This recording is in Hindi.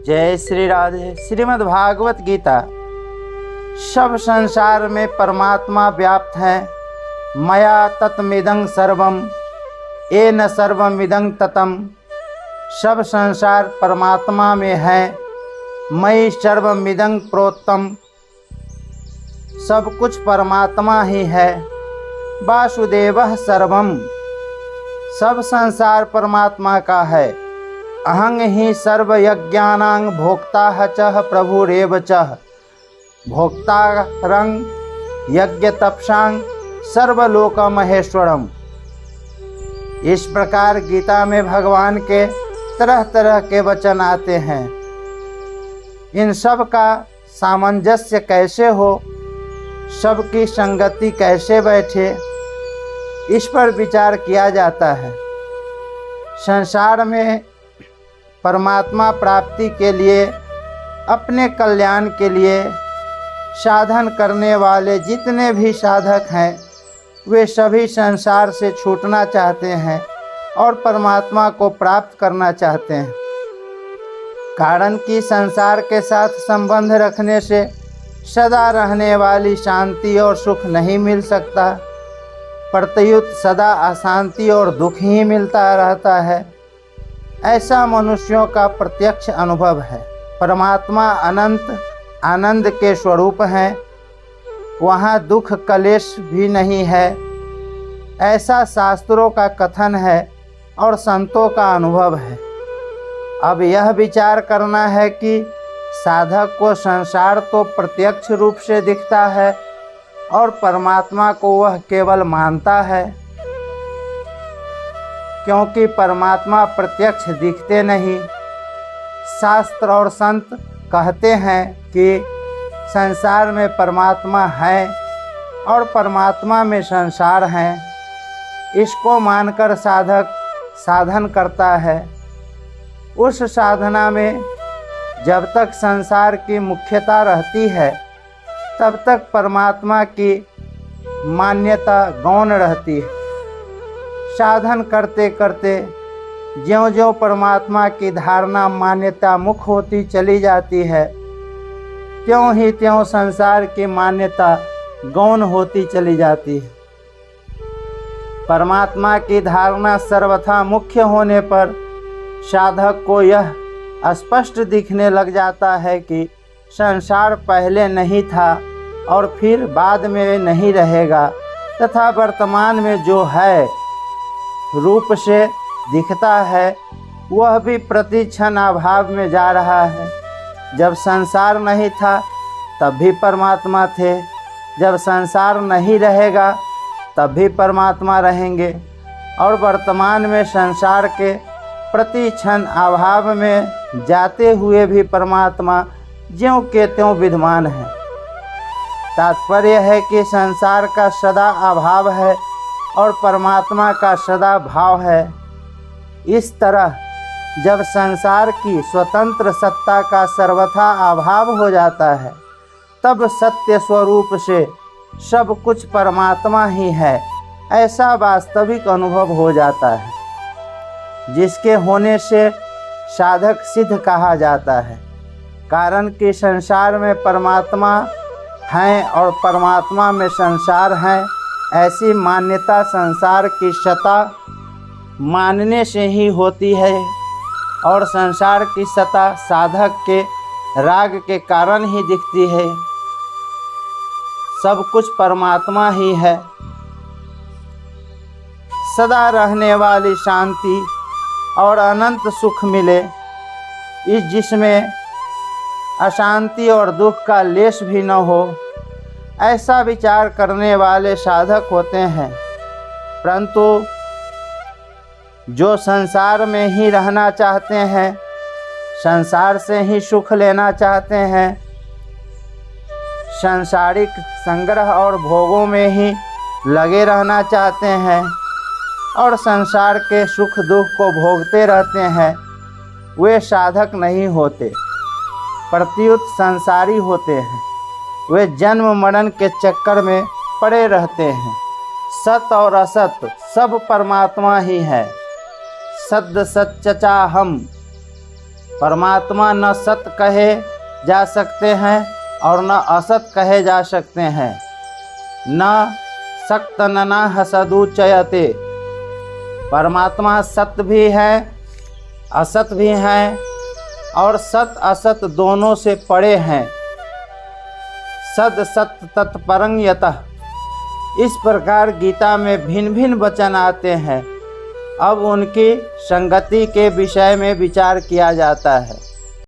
जय श्री राधे। श्रीमद् भागवत गीता। सब संसार में परमात्मा व्याप्त है। मया तत्मिदं सर्वम येन सर्वमिदं ततम। सब संसार परमात्मा में है। मयि सर्वमिदं प्रोक्तम। सब कुछ परमात्मा ही है। वासुदेवः सर्वम। सब संसार परमात्मा का है। अहं हि सर्वयज्ञानां भोक्ता च प्रभुरेव च। भोक्तारं यज्ञतपसां सर्वलोक महेश्वरम। इस प्रकार गीता में भगवान के तरह तरह के वचन आते हैं। इन सब का सामंजस्य कैसे हो, सबकी संगति कैसे बैठे, इस पर विचार किया जाता है। संसार में परमात्मा प्राप्ति के लिए, अपने कल्याण के लिए साधन करने वाले जितने भी साधक हैं, वे सभी संसार से छूटना चाहते हैं और परमात्मा को प्राप्त करना चाहते हैं। कारण कि संसार के साथ संबंध रखने से सदा रहने वाली शांति और सुख नहीं मिल सकता। प्रत्युत सदा अशांति और दुख ही मिलता रहता है। ऐसा मनुष्यों का प्रत्यक्ष अनुभव है। परमात्मा अनंत आनंद के स्वरूप हैं। वहाँ दुख कलेश भी नहीं है, ऐसा शास्त्रों का कथन है और संतों का अनुभव है। अब यह विचार करना है कि साधक को संसार तो प्रत्यक्ष रूप से दिखता है और परमात्मा को वह केवल मानता है, क्योंकि परमात्मा प्रत्यक्ष दिखते नहीं। शास्त्र और संत कहते हैं कि संसार में परमात्मा है और परमात्मा में संसार है। इसको मानकर साधक साधन करता है। उस साधना में जब तक संसार की मुख्यता रहती है, तब तक परमात्मा की मान्यता गौण रहती है। साधन करते करते ज्यों-ज्यों परमात्मा की धारणा मान्यता मुख होती चली जाती है, त्यों ही त्यों संसार की मान्यता गौण होती चली जाती है। परमात्मा की धारणा सर्वथा मुख्य होने पर साधक को यह स्पष्ट दिखने लग जाता है कि संसार पहले नहीं था और फिर बाद में नहीं रहेगा, तथा वर्तमान में जो है रूप से दिखता है, वह भी प्रति क्षण अभाव में जा रहा है। जब संसार नहीं था तब भी परमात्मा थे, जब संसार नहीं रहेगा तब भी परमात्मा रहेंगे, और वर्तमान में संसार के प्रति क्षण अभाव में जाते हुए भी परमात्मा ज्यों के त्यों विद्यमान है। तात्पर्य है कि संसार का सदा अभाव है और परमात्मा का सदा भाव है। इस तरह जब संसार की स्वतंत्र सत्ता का सर्वथा अभाव हो जाता है, तब सत्य स्वरूप से सब कुछ परमात्मा ही है, ऐसा वास्तविक अनुभव हो जाता है, जिसके होने से साधक सिद्ध कहा जाता है। कारण कि संसार में परमात्मा हैं और परमात्मा में संसार हैं, ऐसी मान्यता संसार की सत्ता मानने से ही होती है, और संसार की सत्ता साधक के राग के कारण ही दिखती है। सब कुछ परमात्मा ही है। सदा रहने वाली शांति और अनंत सुख मिले, इस जिसमें अशांति और दुख का लेश भी न हो, ऐसा विचार करने वाले साधक होते हैं। परंतु जो संसार में ही रहना चाहते हैं, संसार से ही सुख लेना चाहते हैं, सांसारिक संग्रह और भोगों में ही लगे रहना चाहते हैं और संसार के सुख दुख को भोगते रहते हैं, वे साधक नहीं होते, प्रत्युत संसारी होते हैं। वे जन्म मरण के चक्कर में पड़े रहते हैं। सत और असत सब परमात्मा ही है। सद् सच्चचा हम परमात्मा न सत कहे जा सकते हैं और न असत कहे जा सकते हैं। न सक्त नना हसदुचयते, परमात्मा सत्य भी है, असत भी हैं और सत असत दोनों से परे हैं। सद सत तत्परं यतः, इस प्रकार गीता में भिन्न भिन्न वचन आते हैं। अब उनकी संगति के विषय में विचार किया जाता है।